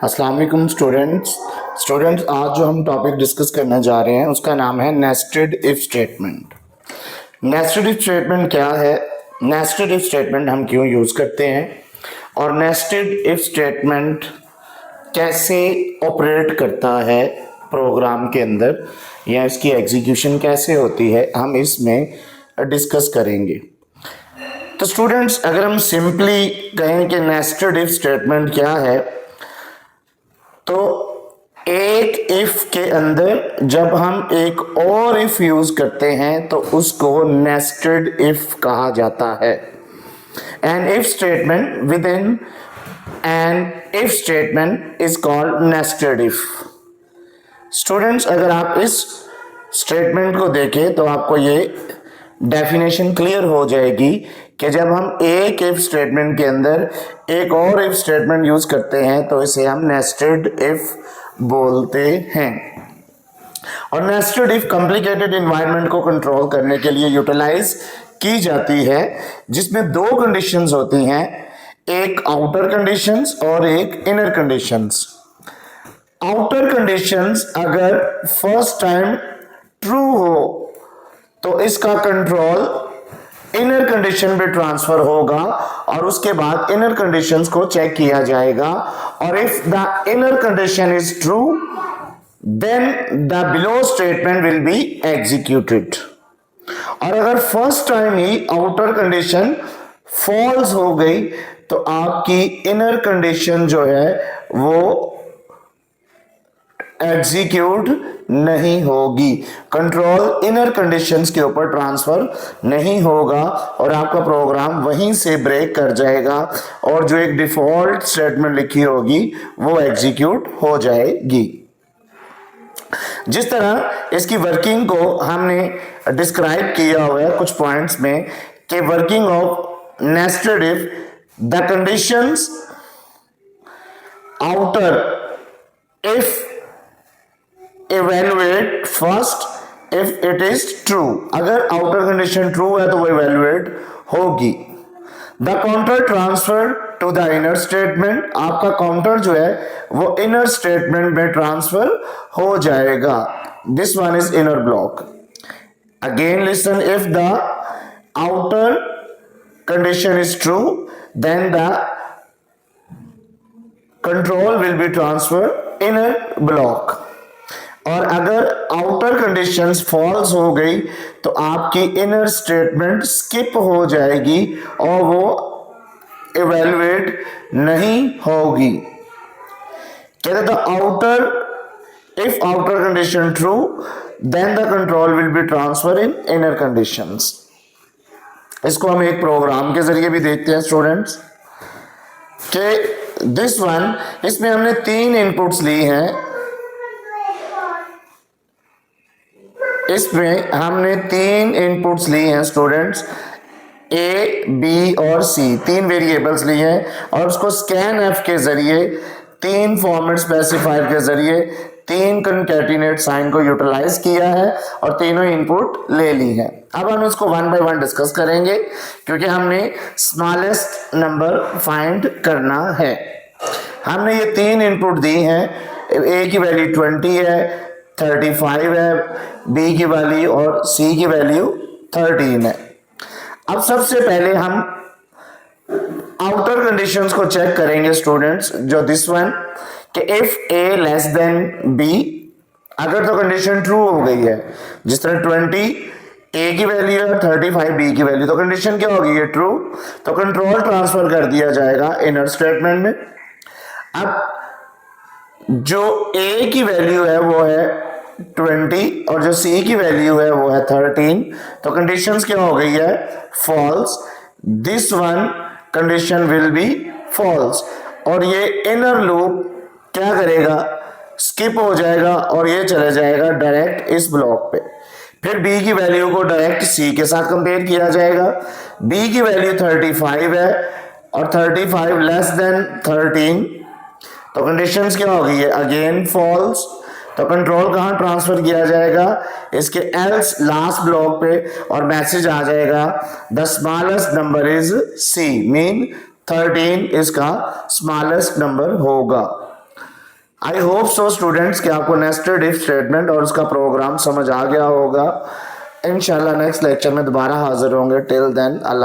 अस्सलाम वालेकुम स्टूडेंट्स आज जो हम टॉपिक डिस्कस करने जा रहे हैं उसका नाम है nested if statement. Nested if statement क्या है, नेस्टेड इफ स्टेटमेंट हम क्यों यूज़ करते हैं और नेस्टेड इफ स्टेटमेंट कैसे ऑपरेट करता है प्रोग्राम के अंदर या इसकी एग्जीक्यूशन कैसे होती है, हम इसमें डिस्कस करेंगे। तो स्टूडेंट्स अगर हम सिंपली कहें कि नेस्टेड इफ स्टेटमेंट क्या है, तो एक इफ के अंदर जब हम एक और इफ यूज करते हैं तो उसको नेस्टेड इफ कहा जाता है। An if statement within an if statement is called nested if. Students अगर आप इस स्टेटमेंट को देखें तो आपको ये डेफिनेशन क्लियर हो जाएगी कि जब हम एक इफ स्टेटमेंट के अंदर एक और इफ स्टेटमेंट यूज करते हैं तो इसे हम नेस्टेड इफ बोलते हैं। और नेस्टेड इफ कॉम्प्लिकेटेड एनवायरनमेंट को कंट्रोल करने के लिए यूटिलाइज की जाती है, जिसमें दो कंडीशंस होती हैं, एक आउटर कंडीशंस और एक इनर कंडीशंस। आउटर कंडीशंस अगर फर्स्ट टाइम ट्रू हो तो इसका कंट्रोल इनर कंडीशन पे ट्रांसफर होगा और उसके बाद इनर कंडीशंस को चेक किया जाएगा, और if the inner condition is true then the below statement will be executed. और अगर फर्स्ट टाइम ही आउटर कंडीशन फॉल्स हो गई तो आपकी इनर कंडीशन जो है वो एग्जीक्यूट नहीं होगी, कंट्रोल इनर कंडीशंस के ऊपर ट्रांसफर नहीं होगा और आपका प्रोग्राम वहीं से ब्रेक कर जाएगा और जो एक डिफॉल्ट स्टेटमेंट लिखी होगी वो एग्जीक्यूट हो जाएगी। जिस तरह इसकी वर्किंग को हमने डिस्क्राइब किया हुआ है कुछ पॉइंट्स में कि working of nested if, the conditions outer if evaluate first if it is true। अगर outer condition true है तो वो evaluate होगी। The counter transfer to the inner statement, आपका काउंटर जो है वो inner statement में ट्रांसफर हो जाएगा। This one is inner block। Again listen, if the outer condition is true then the control will be transferred inner block। और अगर outer conditions false हो गई तो आपकी इनर स्टेटमेंट स्किप हो जाएगी और वो इवैल्यूएट नहीं होगी। कहते the outer if outer condition true then the control will be transfer in inner conditions. इसको हम एक प्रोग्राम के जरिए भी देखते हैं स्टूडेंट्स कि दिस वन, इसमें हमने तीन इनपुट्स ली हैं, इसमें हमने तीन इनपुट्स ली हैं स्टूडेंट्स, ए बी और सी, तीन वेरिएबल्स लिए हैं और उसको स्कैन एफ के जरिए तीन फॉर्मेट स्पेसिफायर के जरिए तीन कंकैटिनेट साइन को यूटिलाइज किया है और तीनों इनपुट ले ली है। अब हम इसको वन बाय वन डिस्कस करेंगे क्योंकि हमने स्मॉलेस्ट नंबर फाइंड करना है। हमने ये तीन इनपुट दी हैं, ए की वैल्यू 20 है, 35 है, बी की वैल्यू और सी की वैल्यू 13 है। अब सबसे पहले हम आउटर कंडीशंस को चेक करेंगे स्टूडेंट्स, जो दिस वन कि if A less than B, अगर तो कंडीशन ट्रू हो गई है, जिस तरह 20 ए की वैल्यू है, 35 बी की वैल्यू, तो कंडीशन क्या होगी, ये ट्रू, तो कंट्रोल ट्रांसफर कर दिया जाएगा इनर स्टेटमेंट में। अब जो ए की वैल्यू है वो है 20 और जो सी की वैल्यू है वो है 13, तो कंडीशंस क्या हो गई है, false. This one condition will be false और ये इनर लूप क्या करेगा, स्किप हो जाएगा और ये चले जाएगा डायरेक्ट इस ब्लॉक पे। फिर बी की वैल्यू को डायरेक्ट सी के साथ कंपेयर किया जाएगा। बी की वैल्यू 35 है और 35 लेस देन 13, तो कंडीशंस क्या हो गई है, अगेन फॉल्स, तो कंट्रोल कहाँ ट्रांसफर किया जाएगा, इसके एल्स लास्ट ब्लॉक पे, और मैसेज आ जाएगा the smallest number is C, mean 13 इसका स्मॉलेस्ट नंबर होगा। आई होप सो स्टूडेंट्स कि आपको नेस्टेड इफ स्टेटमेंट और उसका प्रोग्राम समझ आ गया होगा। इंशाल्लाह नेक्स्ट लेक्चर में दोबारा हाजिर होंगे। टिल देन अल्लाह।